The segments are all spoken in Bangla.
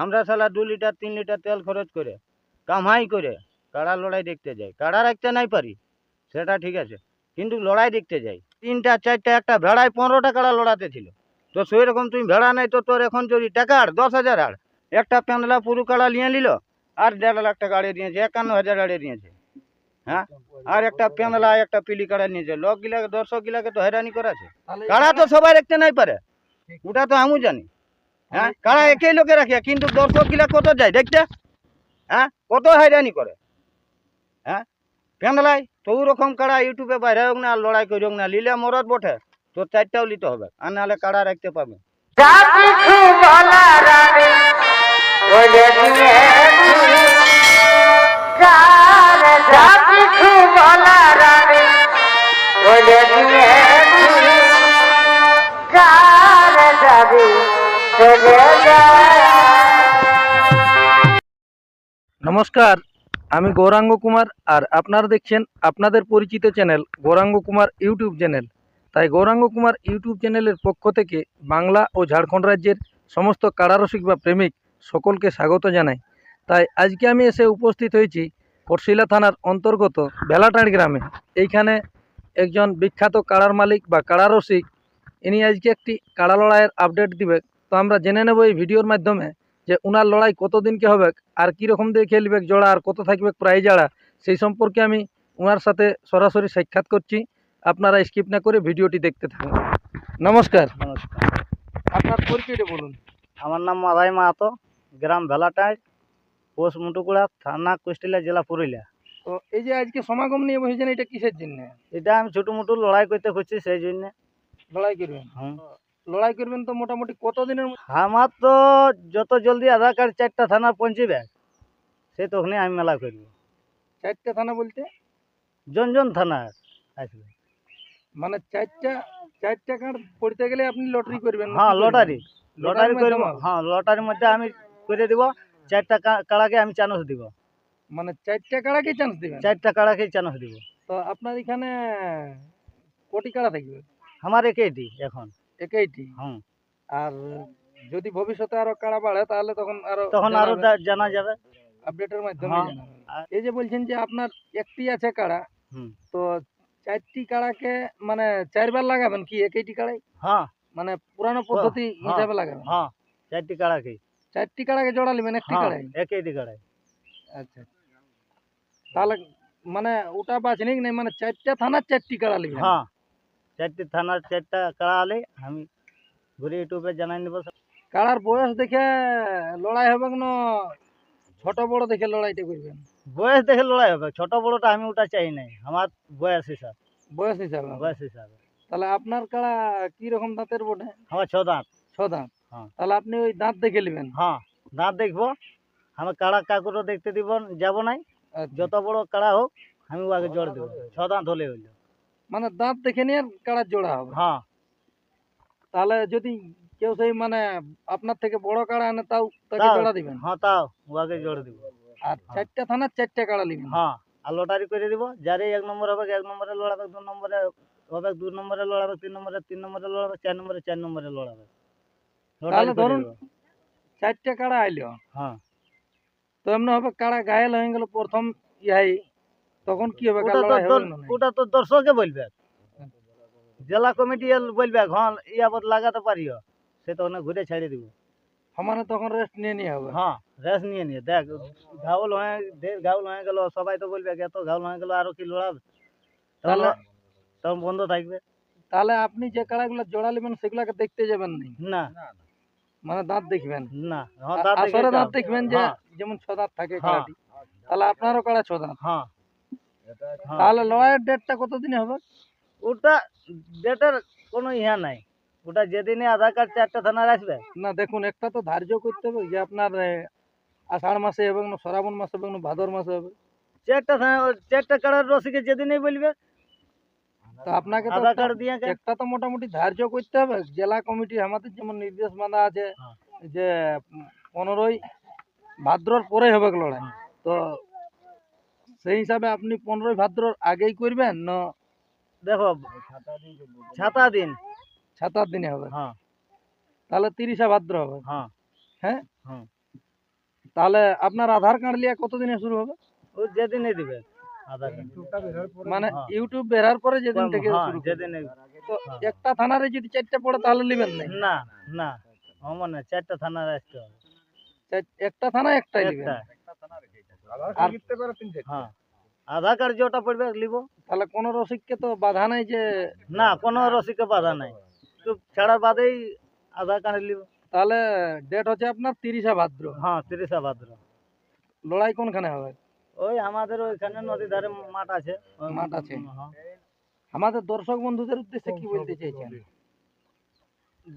আমরা শালা 2 লিটার 3 লিটার তেল খরচ করে কামাই করে কাড়া লড়াই দেখতে যাই। কাড়া রাখতে নাই পারি সেটা ঠিক আছে, কিন্তু লড়াই দেখতে যাই। 3টা 4টা একটা ভেড়ায় 15টা কাড়া লড়াতে ছিল। তো সেই রকম তুমি ভেড়া নাই তো তোর এখন যদি টাকা আর 10,000 আর একটা প্যান্ডলা পুরু কাড়া নিয়ে নিল আর 1.5 লাখ টাকা আড়ে দিয়েছে, 51,000 আড়ে দিয়েছে। হ্যাঁ, আর একটা প্যান্ডলা একটা পিলি কাড়া নিয়েছে, লোক গিলাকে দর্শক গিলাকে তো হয়রানি করাছে। কাড়া তো সবাই রাখতে নাই পারে, ওটা তো আমি জানি। হ্যাঁ, কাড়া একই লোকে রাখে, কিন্তু দর্শক গিলা কত যায় দেখতে, হ্যাঁ কত হয়রানি করে। হ্যাঁ, প্যান্ডলাই তো ওরকম কাড়া ইউটিউবে বাইরে হোক না আর লড়াই করি হোক না, লিলে মরদ বটে তো 4টাও লিতে হবে, আর নাহলে কাড়া রাখতে পাবে। নমস্কার, আমি গৌরাঙ্গ কুমার আর আপনারা দেখছেন আপনাদের পরিচিত channel Gouranga Kumar YouTube channel. তাই গৌরাঙ্গ কুমার ইউটিউব চ্যানেলের পক্ষ থেকে বাংলা ও ঝাড়খণ্ড রাজ্যের সমস্ত কাড়ারসিক বা প্রেমিক সকলকে স্বাগত জানাই। তাই আজকে আমি এসে উপস্থিত হয়েছি পটশিলা থানার অন্তর্গত বেলাটাঁড় গ্রামে। এইখানে একজন বিখ্যাত কাড়ার মালিক বা কাড়ারসিক, ইনি আজকে একটি কাড়া লড়াইয়ের আপডেট দিবে। তো আমরা জেনে নেব এই ভিডিওর মাধ্যমে যে উনার লড়াই কতদিনকে হবে, আর কীরকম দিয়ে খেলবে জোড়া, আর কত থাকবে প্রাইজ আড়া, সেই সম্পর্কে আমি ওনার সাথে সরাসরি সাক্ষাৎ করছি। আপনারা স্কিপ না করে ভিডিওটি দেখতে থাকুন। নমস্কার। নমস্কার, আপনার পরিচয়টা বলুন। আমার নাম মাধাই মাহাতো, গ্রাম ভেলাটাঁড়, পোস্ট মুটুকুড়া, থানা কুষ্টিলা, জেলা পুরুলিয়া। তো এই যে আজকে সমাগম নিয়ে বসেছেন, এটা কিসের জন্য? এটা আমি ছোটো মোটো লড়াই করতে খুঁজছি, সেই জন্য। লড়াই করবেন? হুম, লড়াই করবেন তো মোটামুটি কতদিনের মধ্যে? আমার তো যত জলদি আধার কার্ড 4টা থানা পৌঁছিবে সে তখনই আমি মেলা করব। 4টে থানা বলতে? জন থানা আসবে, মানে 4টা কার্ড পড়তে গেলে আপনি লটারি করবেন? হ্যাঁ লটারি করব। মাধ্যমে? হ্যাঁ, লটারির মধ্যে আমি করে দিব। 4টা কাড়াকে আমি চান্স দিব। মানে 4টে কাড়াকে চান্স দিবেন? 4টা কাড়াকে চান্স দিব। তো আপনার এখানে কোটি কাড়া থাকবে? আমার একেইটি এখন। একইটি? হুম, আর যদি ভবিষ্যতে আরো কাড়া বাড়ে তাহলে তখন আরো জানা যাবে আপডেটের মাধ্যমে হ্যাঁ। জানাবেন। এই যে বলছেন যে আপনার একটি আছে কাড়া, হুম, তো 4টি কাড়াকে মানে 4বার লাগাবেন কি একইটি কাড়াই? হ্যাঁ মানে পুরানো পদ্ধতি হ্যাঁ, হিসাবে লাগাবেন? হ্যাঁ 4টি কাড়াকে। 4টি কাড়াকে জোড়া নেবেন একটি হ্যাঁ, কাড়াই? একেইটি কাড়াই। আচ্ছা, তাহলে মানে ওটা বাছনি নেই, মানে 4টে থানার 4টি কাড়া নেবেন? হ্যাঁ, 4টি থানার 4টা কাড়া আলে আমি ঘুরে ইউটিউবে জানাই নেব। কাড়ার বয়স দেখে লড়াই হবে না ছোট বড় দেখে লড়াইটা করবেন? বয়স দেখে লড়াই হবে, ছোট বড়টা আমি ওটা চাই নাই, আমার বয়স হিসাব। বয়স হিসাবে হবে? বয়স হিসাবে। তাহলে আপনার কাড়া কি রকম দাঁতের বটে? আমার 6 দাঁত। 6 দাঁত? হ্যাঁ। তাহলে আপনি ওই দাঁত দেখে নেবেন? হ্যাঁ, দাঁত দেখবো। আমি কাড়া কাকুরও দেখতে দিব যাব নাই, আচ্ছা। যত বড় কাড়া হোক আমি ওকে জোর দেবো, 6 দাঁত হলে হইল। মানে দাঁত দেখে নিয়ে কাড়ার জোড়া হবে? হ্যাঁ। তাহলে যদি কেউ সেই মানে আপনার থেকে বড় কাড়া আনে তাও তাকে জোড়া দিবেন? হ্যাঁ, তাও ওকে জোর দিব। আর 4টে থানার 4টে কাড়া নেবেন? হ্যাঁ, আর লটারি করে দিব, যারে 1 নম্বর হবে 1 নম্বরে লড়াবে, 2 নম্বরে হবে 2 নম্বরে লড়াবে, 3 নম্বরে 3 নম্বরে লড়াবে, 4 নম্বরে 4 নম্বরে লড়াবে। তাহলে ধরুন 4টে কাড়া আইলো, হ্যাঁ, তো এমনি হবে কাড়া ঘায়েল হয়ে গেল প্রথম ইয়াই, তখন কি হবে? ওটা তো দর্শকে বলবে, জেলা কমিটি বলবে হ্যাঁ ইয়াবত লাগাতে পারিও, সে তখন ঘুরে ছেড়ে দিব। মানে তখন রেস্ট নিয়ে নিয়ে হবে? হ্যাঁ, রেস্ট নিয়ে দেখ ঘাউল হয়ে গেল, সবাই তো বলবে এত ঘাউল হয়ে গেল আরো কি লড়াবে, তাহলে তখন বন্ধ থাকবে। তাহলে আপনি যে কাড়াগুলো জোড়া নেবেন সেগুলাকে দেখতে যাবেন না, মানে দাঁত দেখবেন? না, আসলে দাঁত দেখবেন যে যেমন 6 দাঁত থাকে কাড়াটি, তাহলে আপনারও কাড়া 6 দাঁত? হ্যাঁ। তাহলে লড়াইয়ের ডেটটা কতদিনে হবে? ওটা ডেটের কোনো ইহা নাই, ওটা যেদিনে আধার কার্ড 4টা থানার আসবে। না দেখুন, একটা তো ধার্য করতে হবে যে আপনার আষাঢ় মাসে এবং না শ্রাবণ মাসে এবং না ভাদর মাসে হবে। 4টা কাড়ার রসিকে যেদিনেই বলবে তো আপনাকে তো আধার কার্ড দিয়ে একটা তো মোটামুটি ধার্য করতে হবে। জেলা কমিটি আমাদের যেমন নির্দেশ বাঁধা আছে যে 15ই ভাদ্রর পরে হবে লড়াই, তো সেই হিসাবে আপনি 15ই ভাদ্রর আগেই করবেন না? দেখো, ছাতা দিন 7 দিনে হবে? হ্যাঁ। তাহলে 30শে ভাদ্র হবে? হ্যাঁ। হ্যাঁ। হ্যাঁ, তাহলে আপনার আধার কার্ড লিয়া কতদিনে শুরু হবে? ও যেদিনই দিবে আধার কার্ড। মানে হ্যাঁ। ইউটিউব বেরার পরে যেদিন থেকে হ্যাঁ, শুরু করবে। যেদিনই। তো হ্যাঁ। একটা থানারে যদি 4টা পড়ে তাহলে নেবেন না? না না, আমার না 4টা থানায় আসতে হবে। একটা থানা একটাই নেবেন। একটা। আর হ্যাঁ, আধার কার্ড যেটা পড়বে লিব। তাহলে কোন রসিককে তো বাধা নাই যে? না, কোনো রসিকে বাধা নাই, চুপ ছাড়ার বাদেই আধার কার্ড লিব। তাহলে ডেট হচ্ছে আপনার 30 ভাদ্র। হ্যাঁ, 30 ভাদ্র। লড়াই কোনখানে হবে? ওই আমাদের ওইখানে নদীর ধারে মাঠ আছে। ওই মাঠ আছে। হ্যাঁ। আমাদের দর্শক বন্ধুদের উদ্দেশ্যে কি বলতে চাইছেন?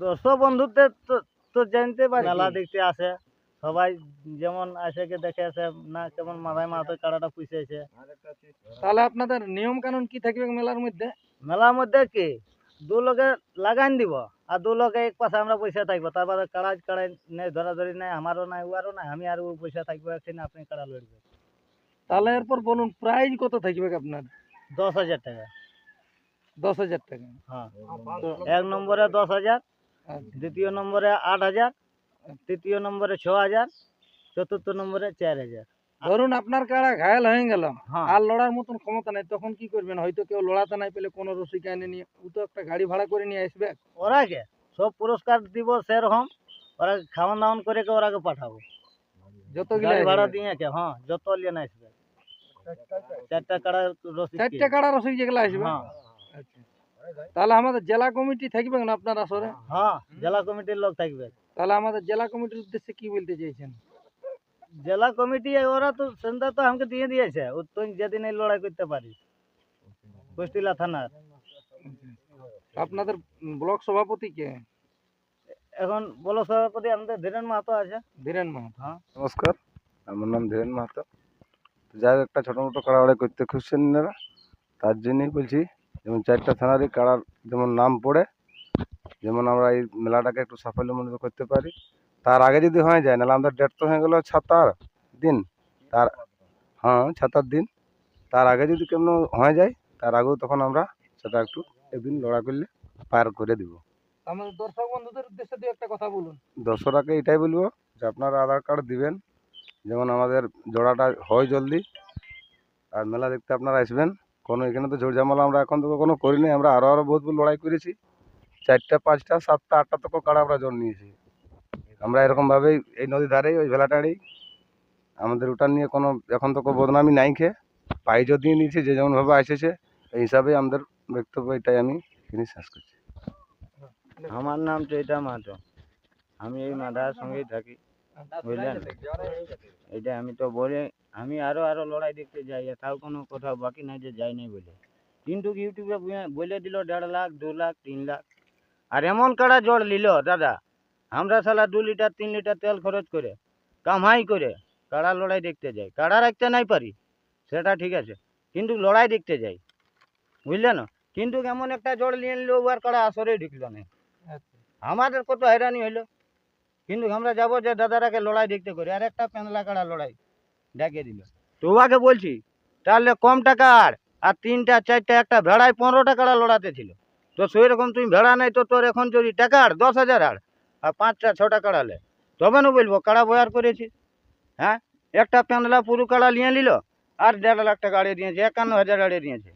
দর্শক বন্ধুদের তো তো জানতে পারি মেলা দেখতে আসে সবাই, যেমন আসে কে দেখে আসে না কেমন মাথায় মাথায় কাড়াটা পুষেছে। তাহলে আপনাদের নিয়ম কানুন কি থাকবে মেলার মধ্যে? মেলার মধ্যে কি দু লোকে লাগাইন দিব, আর দু লোকে এক পাশে আমরা পয়সা থাকবো, তারপরে কাড়াই কাড়াই নেই, ধরাধরি নাই, আমারও নাই উয়ারও নাই, আমি আর ও পয়সা থাকবো একদিন, আপনি কাড়া লড়বে। তাহলে এরপর বলুন প্রাইজ কত থাকবে আপনার? 10,000 টাকা। 10,000 টাকা। হ্যাঁ, তো এক নম্বরে 10,000, আচ্ছা, দ্বিতীয় নম্বরে 8,000, তৃতীয় নম্বরে 6,000, চতুর্থ নম্বরে 4,000। ধরুন আপনার কাড়া ঘায়াল হয়ে গেল, হ্যাঁ। আর লড়ার মতন ক্ষমতা নাই, তখন কি করবেন? হয়তো কেউ লড়াতে নাই পেলে কোনো রসিক এনে নিয়ে ও তো একটা গাড়ি ভাড়া করে নিয়ে আসবে। ওরাকে সব পুরস্কার দিব সেরকম, ওরা খাওয়ান দাওয়ান করে কে ওরাকে পাঠাবো, যতগুলো গাড়ি ভাড়া আসবে। দিয়ে কে। হ্যাঁ, যত লিয়ে না আসবে, 4টা কাড়া রসিদ। 4টা কাড়া রসিক যেগুলো আসবে। হ্যাঁ। আচ্ছা। তাহলে আমাদের জেলা কমিটি থাকবে না আপনার আসরে? হ্যাঁ, জেলা কমিটির লোক থাকবে। তাহলে আমাদের জেলা কমিটির উদ্দেশ্যে কি বলতে চাইছেন? জেলা কমিটি ওরা তো সেন্টার তো আমাকে দিয়ে দিয়েছে, ও তুই যেদিন এই লড়াই করতে পারিস, কুষ্টিলা থানার। আপনাদের ব্লক সভাপতি কে? এখন বলো সভাপতি আমাদের ধীরেন মাহাতো আছে। ধীরেন মাহাতো। হ্যাঁ। নমস্কার, আমার নাম ধীরেন মাহাতো। যাই হোক, একটা ছোটো মোটো কাড়াড়ি করতে খুঁজছেন এনারা, তার জন্যই বলছি যেমন 4টা থানারই কাড়ার যেমন নাম পড়ে, যেমন আমরা এই মেলাটাকে একটু সাফল্যমণ্ডিত করতে পারি। তার আগে যদি হয়ে যায়, নাহলে আমাদের ডেট তো হয়ে গেলো 7 দিন, তার হ্যাঁ 7 দিন, তার আগে যদি কেমন হয়ে যায়, তার আগেও তখন আমরা সেটা একটু একদিন লড়া করলে পার করে দিব। আমাদের দর্শক বন্ধুদের উদ্দেশ্যে দু একটা কথা বলুন। দর্শকরাকে এটাই বলবো যে আপনারা আধার কার্ড দিবেন, যেমন আমাদের জোড়াটা হয় জলদি, আর মেলা দেখতে আপনারা আসবেন। কোনো এখানে তো ঝোড় ঝামেলা আমরা এখন তো কোনো করিনি, আমরা আরও বহুত লড়াই করেছি, 4টা 5টা 7টা 8টা তক কাড়া আমরা জল নিয়েছি। আমরা এরকমভাবেই এই নদীর ধারেই ওই ভেলাটারেই আমাদের ওটা নিয়ে কোনো এখন তো বদনামি নাই, খেয়ে প্রাইজও দিয়ে নিয়েছি, যে যেমনভাবে এসেছে এই হিসাবে আমাদের বক্তব্য এটাই আমি এখানে শেষ করছি। আমার নাম চৈতা মাহাতো, আমি এই মাদার সঙ্গেই থাকি, বুঝলেন। এটা আমি তো বলে আমি আরো লড়াই দেখতে যাই, তাও কোনো কোথাও বাকি নাই যে যাই নাই বলে। কিন্তু ইউটিউবে বলে দিল 1.5 লাখ 2 লাখ 3 লাখ, আর এমন কাড়া জড় নিল দাদা, আমরা শালা 2 লিটার 3 লিটার তেল খরচ করে কামাই করে কাড়া লড়াই দেখতে যাই। কাড়া রাখতে নাই পারি সেটা ঠিক আছে, কিন্তু লড়াই দেখতে যাই, বুঝলে না। কিন্তু এমন একটা জড় নিয়ে নিল, আর কাড়া আসরেই ঢুকলো না, আমাদের কত হয়রানি হইলো। কিন্তু আমরা যাবো যে দাদারাকে লড়াই দেখতে করি, আর একটা পেন্দলা কাড়া লড়াই ডেকে দিল। তো ওকে বলছি তাহলে কম টাকার আর 3টা 4টা একটা ভেড়ায় 15টা কাড়া লড়াতে ছিল, তো সেই রকম তুমি ভেড়া নাই তো তোর এখন যদি টাকার 10,000 আর 5টা 6টা কাড়ালে তবে না বলবো কাড়া বয়ার করেছি। হ্যাঁ, একটা পেন্দলা পুরো কাড়া নিয়ে নিল, আর 1.5 লাখ টাকা আড়িয়ে দিয়েছে, 51,000 আড়িয়ে দিয়েছে।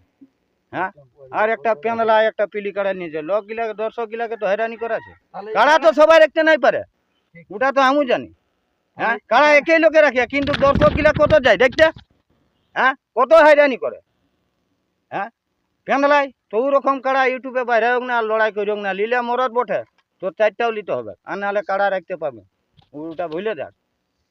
হ্যাঁ, আর একটা পেন্দলা একটা পিলি কাড়া নিয়েছে, লোক গিলাকে দর্শক গিলাকে তো হয়রানি করাছে। কাড়া তো সবাই রাখতে নাই পারে, ওটা তো আমি জানি। হ্যাঁ, কাড়া একই লোকে রাখে, কিন্তু দর্শক গিলা কত যায় দেখতে, হ্যাঁ কত হয়রানি করে। হ্যাঁ, পেন্দলাই তো ওরকম কাড়া ইউটিউবে বাইরে হোক না, আর লড়াই করি হোক না, লিলে মরদ বটে তোর 4টাও নিতে হবে, আর নাহলে কাড়া রাখতে পাবে। ওটা ভুলে দেখ,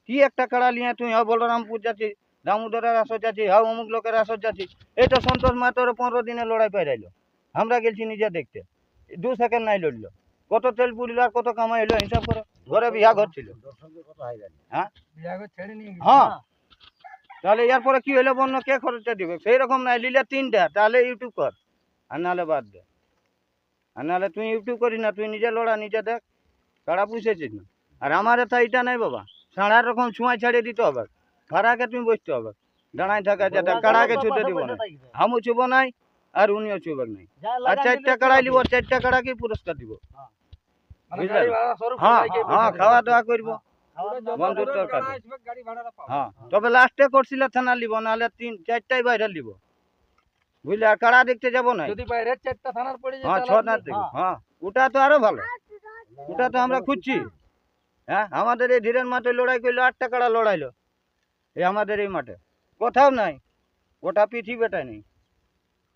কি একটা কাড়া নিয়ে তুই হ্যাঁ বলরামপুর যাচ্ছিস, দামোদরের আসর যাচ্ছিস, হ্যাঁ অমুক লোকের আসর যাচ্ছিস। এই তো সন্তোষ মাতর 15 দিনে লড়াই পাইরাইলো, আমরা গেছি নিজে দেখতে, 2 সেকেন্ড নাই লড়লো। কত তেল পুড়িল আর কত কামাই হলো হিসাব করো, ঘরে বিয়া ঘর ছিল। হ্যাঁ ছেড়ে নিয়ে গেছে। হ্যাঁ, তাহলে এরপরে কি হলো বন্য, কে খরচটা দিবে? সেই রকম নাই, লিলে 3টা তাহলে ইউটিউব কর, আর নাহলে বাদ দে। আর নাহলে তুই ইউটিউব করিস না, তুই নিজে লড়া নিজে দেখ, কাড়া পুষেছিস না। আর আমার তো এইটা নাই বাবা, সাড়ার রকম ছুঁয়াই ছাড়িয়ে দিতে হবে, কাড়াকে তুমি বসতে হবে, দাঁড়াই থাকা যেটা কাড়াকে ছুটে দিব না, আমও ছুব নাই আর উনিও ছুবেক নাই। আর 4টা কাড়াই লিব, 4টা কাড়াকে পুরস্কার দিব। মানে বুঝলেন? গাড়ি ভাড়া স্বরূপ হ্যাঁ সবাইকে হ্যাঁ, পয়সা খাওয়া দিতে দাওয়া করবো, বন্ধুর তরকারি। হ্যাঁ, তবে লাস্টে করছিল থানা লিব, নাহলে 3-4টাই বাইরে লিব, বুঝলে? আর কাড়া দেখতে যাবো না। যদি বাইরে 4টা থানার পড়ে যায় হ্যাঁ, তাহলে 6 দেখো। হ্যাঁ, ওটা তো আরো ভালো, ওটা তো আমরা খুঁজছি। হ্যাঁ, আমাদের এই ধীরেন মাঠে লড়াই করলো, 8টা কাড়া লড়াইলো এই আমাদের এই মাঠে, কোথাও নাই, ওটা পৃথিবীটাই নেই।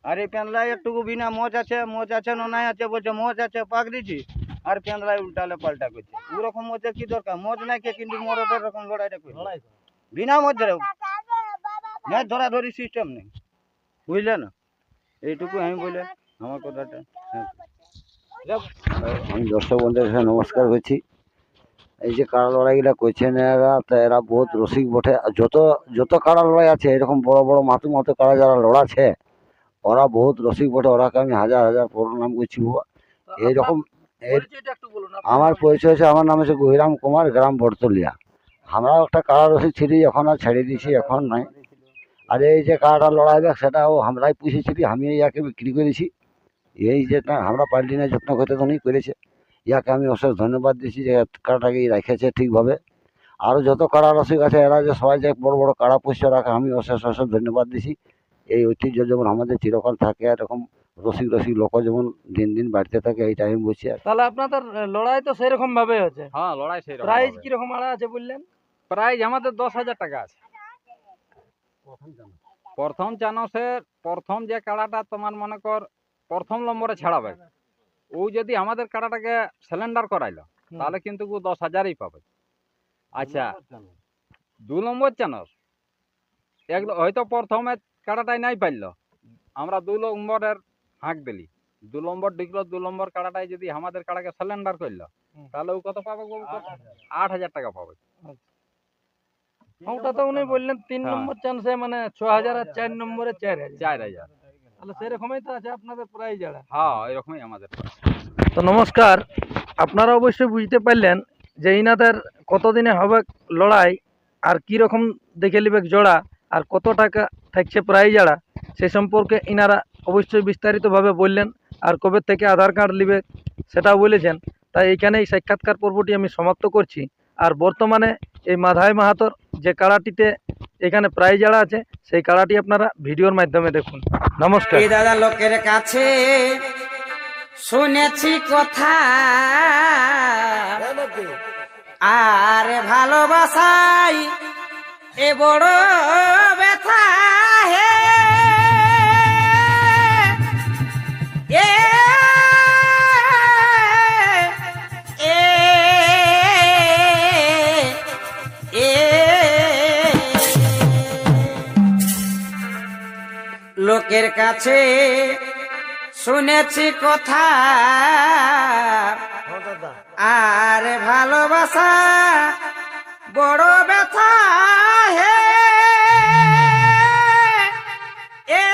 আর এই পেনলাই একটুকু বিনা মজ আছে না নাই আছে, বলছে মজ আছে পাক দিছি, আর পেনলাই উল্টালে পাল্টা করছে। ওরকম মজের কি দরকার? মজ নাই কে, কিন্তু মরদের রকম লড়াইটা করছে বিনা মজের, ম্যাচ ধরাধরি সিস্টেম নেই, বুঝলে না? এইটুকু আমি বলে আমার কথাটা। আমি দর্শক বন্ধুদের কাছে নমস্কার করছি। এই যে কাড়া লড়াইগুলা করছেন এরা, তা এরা বহুত রসিক বটে। আর যত কাড়া লড়াই আছে এরকম বড় বড় মাতু কাড়া যারা লড়াছে ওরা বহুত রসিক বটে, ওরাকে আমি হাজার হাজার প্রণাম করছি। এইরকম পরিচয়টা একটু বলুন। আমার পরিচয় হচ্ছে, আমার নাম হচ্ছে গহিরাম কুমার, গ্রাম বটতলিয়া। আমরাও একটা কাড়া রসিক ছিলি, এখন আর ছেড়ে দিয়েছি, এখন নাই। আর এই যে কাড়াটা লড়াইবে সেটাও আমরাই পুষেছিলি, আমি ইয়াকে বিক্রি করেছি। এই যেটা আমরা পাল্টি না যত্ন করতে তো উনি করেছে, ইয়াকে আমি অশেষ ধন্যবাদ দিচ্ছি যে কাড়াটাকে রাখেছে ঠিকভাবে। আরও যত কাড়া রসিক আছে এরা যে সবাই যে বড় বড় কাড়া পুষছে রাখে, আমি অশেষ অশেষ ধন্যবাদ দিচ্ছি। এই ঐতিহ্য যেমন আমাদের চিরকাল থাকে, এরকম রসিক লোক যেমন দিন দিন বাড়তে থাকে, এইটা আমি বলছি। তাহলে আপনাদের লড়াই তো সেরকম ভাবে হচ্ছে। হ্যাঁ, লড়াই সেই প্রাইজ কিরকম আড়া আছে বললেন? প্রাইজ আমাদের 10,000 টাকা আছে। প্রথম চানসের প্রথম যে কাড়াটা তোমার মনে কর প্রথম নম্বরে ছাড়াবে, ও যদি আমাদের কাড়াটাকে সিলিন্ডার করাইলো তাহলে কিন্তু ও 10,000ই পাবে। আচ্ছা, 2 নম্বর চানস হয়তো প্রথমে কাড়াটাই নাই পারলো, আমরা 2 নম্বরের হাঁক দিলি, 2 নম্বর ঢুকলো, 2 নম্বর কাড়াটাই যদি আমাদের কাড়াকে সিলিন্ডার করলো তাহলে ও কত পাবে? 8,000 টাকা পাবে। ওটা তো উনি বললেন 3 হ্যাঁ। নম্বর চান্সে মানে 6,000 আর 4 নম্বরে 4,000। 4,000। তাহলে সেরকমই তো আছে আপনাদের প্রাইজ আড়া। হ্যাঁ, এরকমই আমাদের। তো নমস্কার, আপনারা অবশ্যই বুঝতে পারলেন যে ইনাদের কতদিনে হবে লড়াই, আর কি রকম দেখে নিবে জোড়া, আর কত টাকা থাকছে প্রাইজ আড়া, সে সম্পর্কে ইনারা অবশ্যই বিস্তারিতভাবে বললেন। আর কবে থেকে আধার কার্ড নিবে সেটাও বলেছেন। তাই এইখানে এই সাক্ষাৎকার পর্বটি আমি সমাপ্ত করছি। আর বর্তমানে এই মাধাই মাহাতর যে কাড়াটিতে এখানে প্রাইজ আড়া আছে, সেই কাড়াটি আপনারা ভিডিওর মাধ্যমে দেখুন। নমস্কার। এই দাদা লোকের কাছে শুনেছি কথা, আর ভালোবাসাই এ বড় ব্যথা হে। এ এ এ লোকের কাছে শুনেছি কথা, আর ভালোবাসা বড় ব্যথা হে। এ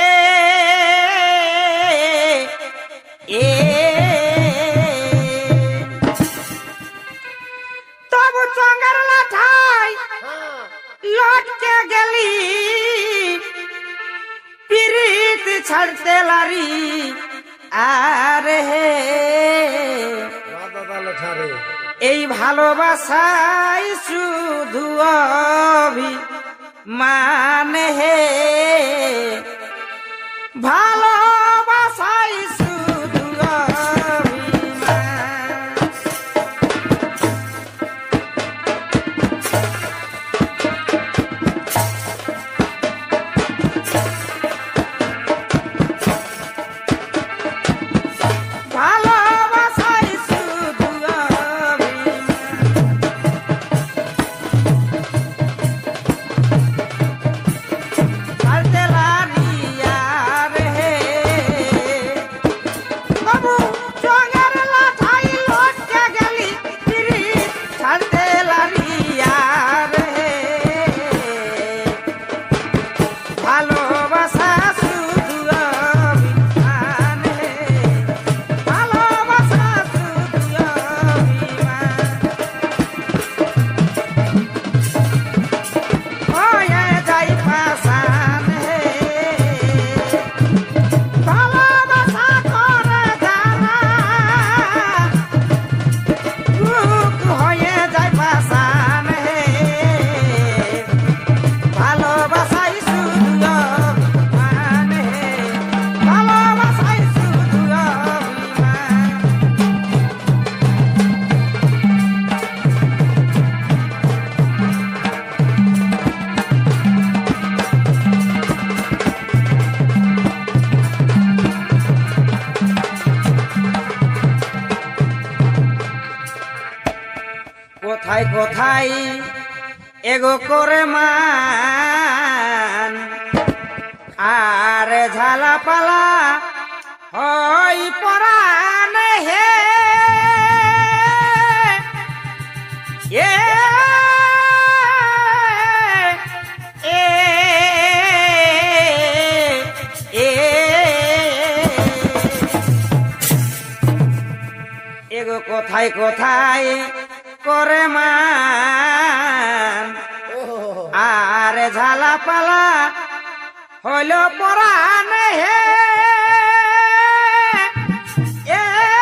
এ এ তবু চঙ্গার লাঠাই লটকে গেলি, পিরিত ছাড়তে লারি আরে হে। এই ভালোবাসাই শুধু অভিমান হে, ভালোবাসাই শুধু অভিমান। ভালোবাসাই শুধু অভিমান। ছাড়তে লারি আর হে। কোথায় কোথায় এগো করে মান আর ঝালা পালা হই পরাণ হে এ এ এ এগো কোথায় কোথায় করে মান আর ঝালা পালা হইল পরাণ হে